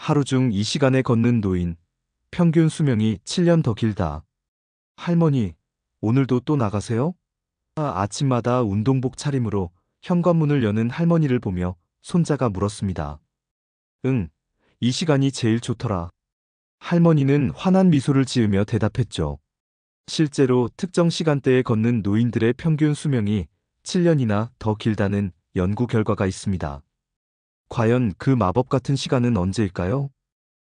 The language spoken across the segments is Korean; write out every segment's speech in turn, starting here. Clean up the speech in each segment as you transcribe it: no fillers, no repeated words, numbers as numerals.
하루 중 이 시간에 걷는 노인, 평균 수명이 7년 더 길다. 할머니, 오늘도 또 나가세요? 아침마다 운동복 차림으로 현관문을 여는 할머니를 보며 손자가 물었습니다. 응, 이 시간이 제일 좋더라. 할머니는 환한 미소를 지으며 대답했죠. 실제로 특정 시간대에 걷는 노인들의 평균 수명이 7년이나 더 길다는 연구 결과가 있습니다. 과연 그 마법 같은 시간은 언제일까요?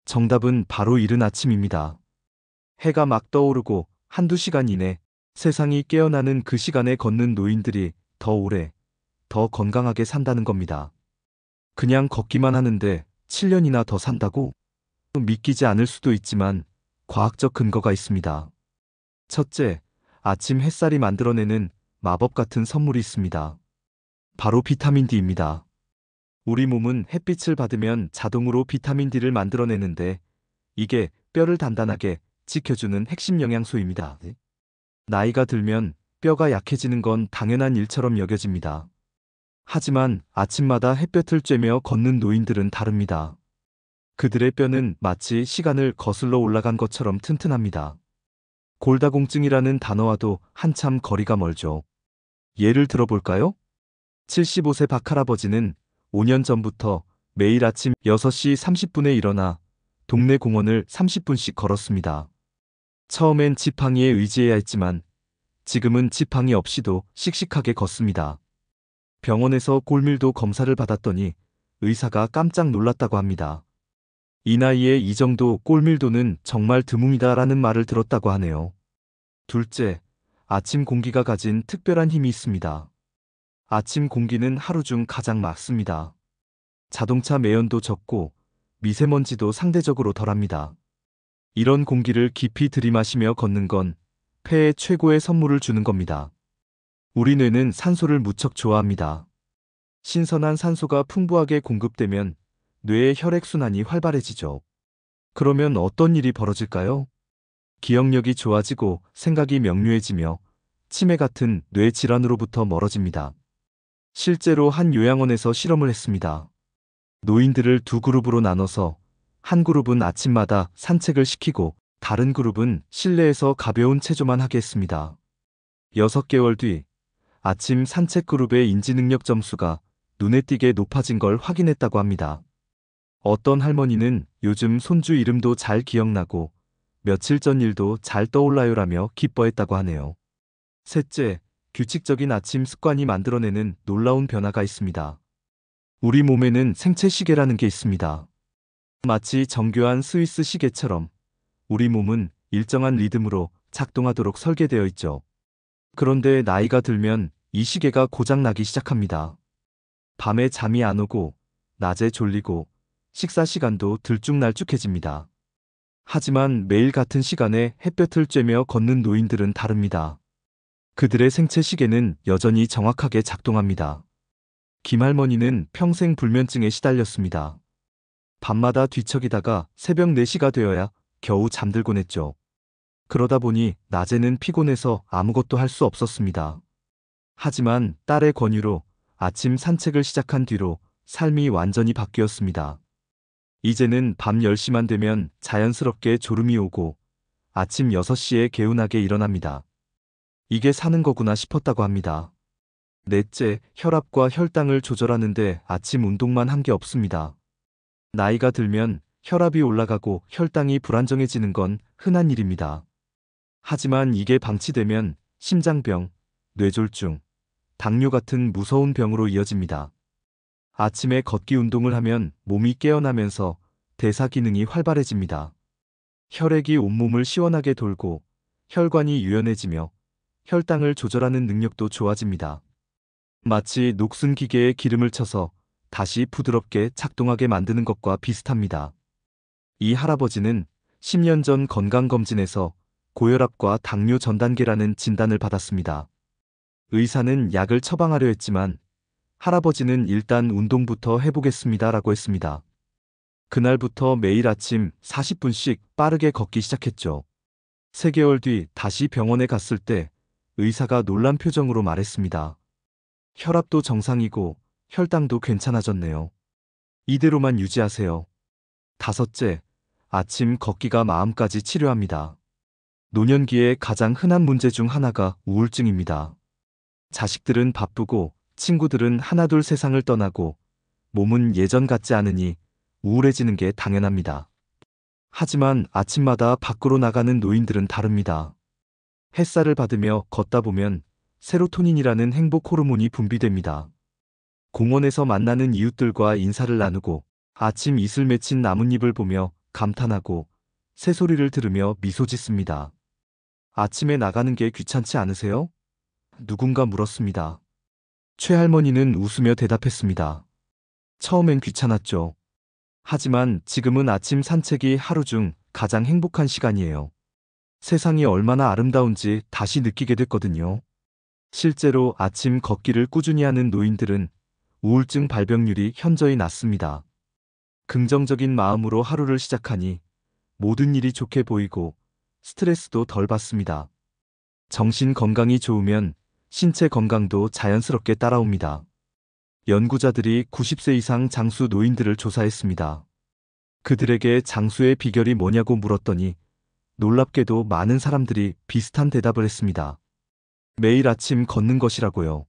정답은 바로 이른 아침입니다. 해가 막 떠오르고 한두 시간 이내 세상이 깨어나는 그 시간에 걷는 노인들이 더 오래, 더 건강하게 산다는 겁니다. 그냥 걷기만 하는데 7년이나 더 산다고? 믿기지 않을 수도 있지만 과학적 근거가 있습니다. 첫째, 아침 햇살이 만들어내는 마법 같은 선물이 있습니다. 바로 비타민 D입니다. 우리 몸은 햇빛을 받으면 자동으로 비타민 D를 만들어내는데 이게 뼈를 단단하게 지켜주는 핵심 영양소입니다. 나이가 들면 뼈가 약해지는 건 당연한 일처럼 여겨집니다. 하지만 아침마다 햇볕을 쬐며 걷는 노인들은 다릅니다. 그들의 뼈는 마치 시간을 거슬러 올라간 것처럼 튼튼합니다. 골다공증이라는 단어와도 한참 거리가 멀죠. 예를 들어볼까요? 75세 박할아버지는 5년 전부터 매일 아침 6시 30분에 일어나 동네 공원을 30분씩 걸었습니다. 처음엔 지팡이에 의지해야 했지만 지금은 지팡이 없이도 씩씩하게 걷습니다. 병원에서 골밀도 검사를 받았더니 의사가 깜짝 놀랐다고 합니다. 이 나이에 이 정도 골밀도는 정말 드뭅니다라는 말을 들었다고 하네요. 둘째, 아침 공기가 가진 특별한 힘이 있습니다. 아침 공기는 하루 중 가장 맑습니다. 자동차 매연도 적고 미세먼지도 상대적으로 덜합니다. 이런 공기를 깊이 들이마시며 걷는 건 폐에 최고의 선물을 주는 겁니다. 우리 뇌는 산소를 무척 좋아합니다. 신선한 산소가 풍부하게 공급되면 뇌의 혈액순환이 활발해지죠. 그러면 어떤 일이 벌어질까요? 기억력이 좋아지고 생각이 명료해지며 치매 같은 뇌 질환으로부터 멀어집니다. 실제로 한 요양원에서 실험을 했습니다. 노인들을 두 그룹으로 나눠서 한 그룹은 아침마다 산책을 시키고 다른 그룹은 실내에서 가벼운 체조만 하게 했습니다. 6개월 뒤 아침 산책 그룹의 인지능력 점수가 눈에 띄게 높아진 걸 확인했다고 합니다. 어떤 할머니는 요즘 손주 이름도 잘 기억나고 며칠 전 일도 잘 떠올라요라며 기뻐했다고 하네요. 셋째, 규칙적인 아침 습관이 만들어내는 놀라운 변화가 있습니다. 우리 몸에는 생체 시계라는 게 있습니다. 마치 정교한 스위스 시계처럼 우리 몸은 일정한 리듬으로 작동하도록 설계되어 있죠. 그런데 나이가 들면 이 시계가 고장나기 시작합니다. 밤에 잠이 안 오고 낮에 졸리고 식사 시간도 들쭉날쭉해집니다. 하지만 매일 같은 시간에 햇볕을 쬐며 걷는 노인들은 다릅니다. 그들의 생체 시계는 여전히 정확하게 작동합니다. 김할머니는 평생 불면증에 시달렸습니다. 밤마다 뒤척이다가 새벽 4시가 되어야 겨우 잠들곤 했죠. 그러다 보니 낮에는 피곤해서 아무것도 할 수 없었습니다. 하지만 딸의 권유로 아침 산책을 시작한 뒤로 삶이 완전히 바뀌었습니다. 이제는 밤 10시만 되면 자연스럽게 졸음이 오고 아침 6시에 개운하게 일어납니다. 이게 사는 거구나 싶었다고 합니다. 넷째, 혈압과 혈당을 조절하는데 아침 운동만 한 게 없습니다. 나이가 들면 혈압이 올라가고 혈당이 불안정해지는 건 흔한 일입니다. 하지만 이게 방치되면 심장병, 뇌졸중, 당뇨 같은 무서운 병으로 이어집니다. 아침에 걷기 운동을 하면 몸이 깨어나면서 대사 기능이 활발해집니다. 혈액이 온몸을 시원하게 돌고 혈관이 유연해지며 혈당을 조절하는 능력도 좋아집니다. 마치 녹슨 기계에 기름을 쳐서 다시 부드럽게 작동하게 만드는 것과 비슷합니다. 이 할아버지는 10년 전 건강검진에서 고혈압과 당뇨 전 단계라는 진단을 받았습니다. 의사는 약을 처방하려 했지만 할아버지는 일단 운동부터 해보겠습니다라고 했습니다. 그날부터 매일 아침 40분씩 빠르게 걷기 시작했죠. 3개월 뒤 다시 병원에 갔을 때 의사가 놀란 표정으로 말했습니다. 혈압도 정상이고 혈당도 괜찮아졌네요. 이대로만 유지하세요. 5째, 아침 걷기가 마음까지 치료합니다. 노년기에 가장 흔한 문제 중 하나가 우울증입니다. 자식들은 바쁘고 친구들은 하나둘 세상을 떠나고 몸은 예전 같지 않으니 우울해지는 게 당연합니다. 하지만 아침마다 밖으로 나가는 노인들은 다릅니다. 햇살을 받으며 걷다 보면 세로토닌이라는 행복 호르몬이 분비됩니다. 공원에서 만나는 이웃들과 인사를 나누고 아침 이슬 맺힌 나뭇잎을 보며 감탄하고 새소리를 들으며 미소 짓습니다. 아침에 나가는 게 귀찮지 않으세요? 누군가 물었습니다. 최할머니는 웃으며 대답했습니다. 처음엔 귀찮았죠. 하지만 지금은 아침 산책이 하루 중 가장 행복한 시간이에요. 세상이 얼마나 아름다운지 다시 느끼게 됐거든요. 실제로 아침 걷기를 꾸준히 하는 노인들은 우울증 발병률이 현저히 낮습니다. 긍정적인 마음으로 하루를 시작하니 모든 일이 좋게 보이고 스트레스도 덜 받습니다. 정신 건강이 좋으면 신체 건강도 자연스럽게 따라옵니다. 연구자들이 90세 이상 장수 노인들을 조사했습니다. 그들에게 장수의 비결이 뭐냐고 물었더니 놀랍게도 많은 사람들이 비슷한 대답을 했습니다. 매일 아침 걷는 것이라고요.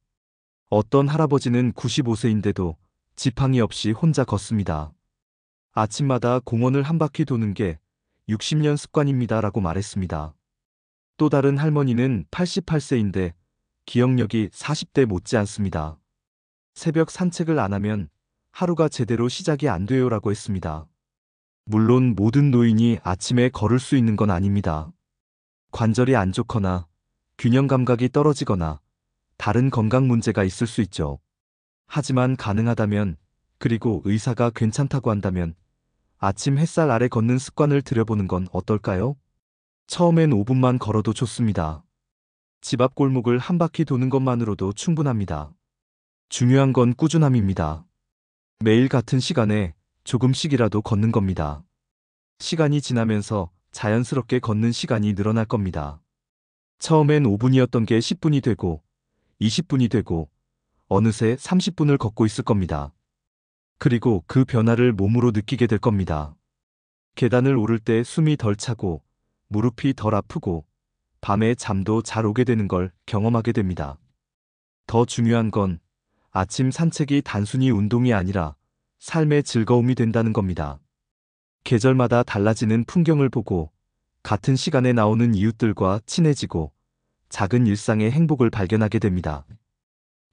어떤 할아버지는 95세인데도 지팡이 없이 혼자 걷습니다. 아침마다 공원을 한 바퀴 도는 게 60년 습관입니다 라고 말했습니다. 또 다른 할머니는 88세인데 기억력이 40대 못지 않습니다. 새벽 산책을 안 하면 하루가 제대로 시작이 안 돼요라고 했습니다. 물론 모든 노인이 아침에 걸을 수 있는 건 아닙니다. 관절이 안 좋거나 균형 감각이 떨어지거나 다른 건강 문제가 있을 수 있죠. 하지만 가능하다면, 그리고 의사가 괜찮다고 한다면 아침 햇살 아래 걷는 습관을 들여보는 건 어떨까요? 처음엔 5분만 걸어도 좋습니다. 집 앞 골목을 한 바퀴 도는 것만으로도 충분합니다. 중요한 건 꾸준함입니다. 매일 같은 시간에 조금씩이라도 걷는 겁니다. 시간이 지나면서 자연스럽게 걷는 시간이 늘어날 겁니다. 처음엔 5분이었던 게 10분이 되고 20분이 되고 어느새 30분을 걷고 있을 겁니다. 그리고 그 변화를 몸으로 느끼게 될 겁니다. 계단을 오를 때 숨이 덜 차고 무릎이 덜 아프고 밤에 잠도 잘 오게 되는 걸 경험하게 됩니다. 더 중요한 건 아침 산책이 단순히 운동이 아니라 삶의 즐거움이 된다는 겁니다. 계절마다 달라지는 풍경을 보고 같은 시간에 나오는 이웃들과 친해지고 작은 일상의 행복을 발견하게 됩니다.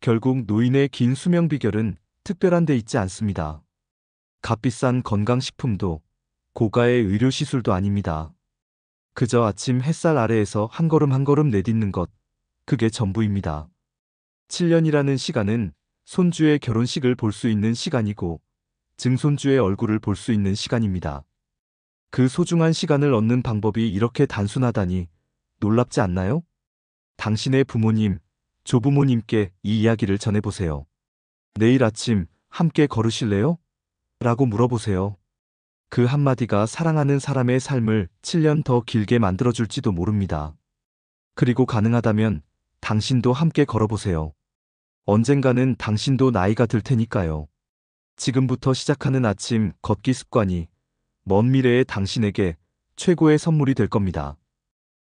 결국 노인의 긴 수명 비결은 특별한 데 있지 않습니다. 값비싼 건강식품도 고가의 의료시술도 아닙니다. 그저 아침 햇살 아래에서 한 걸음 한 걸음 내딛는 것, 그게 전부입니다. 7년이라는 시간은 손주의 결혼식을 볼 수 있는 시간이고 증손주의 얼굴을 볼 수 있는 시간입니다. 그 소중한 시간을 얻는 방법이 이렇게 단순하다니 놀랍지 않나요? 당신의 부모님, 조부모님께 이 이야기를 전해보세요. 내일 아침 함께 걸으실래요? 라고 물어보세요. 그 한마디가 사랑하는 사람의 삶을 7년 더 길게 만들어줄지도 모릅니다. 그리고 가능하다면 당신도 함께 걸어보세요. 언젠가는 당신도 나이가 들 테니까요. 지금부터 시작하는 아침 걷기 습관이 먼 미래의 당신에게 최고의 선물이 될 겁니다.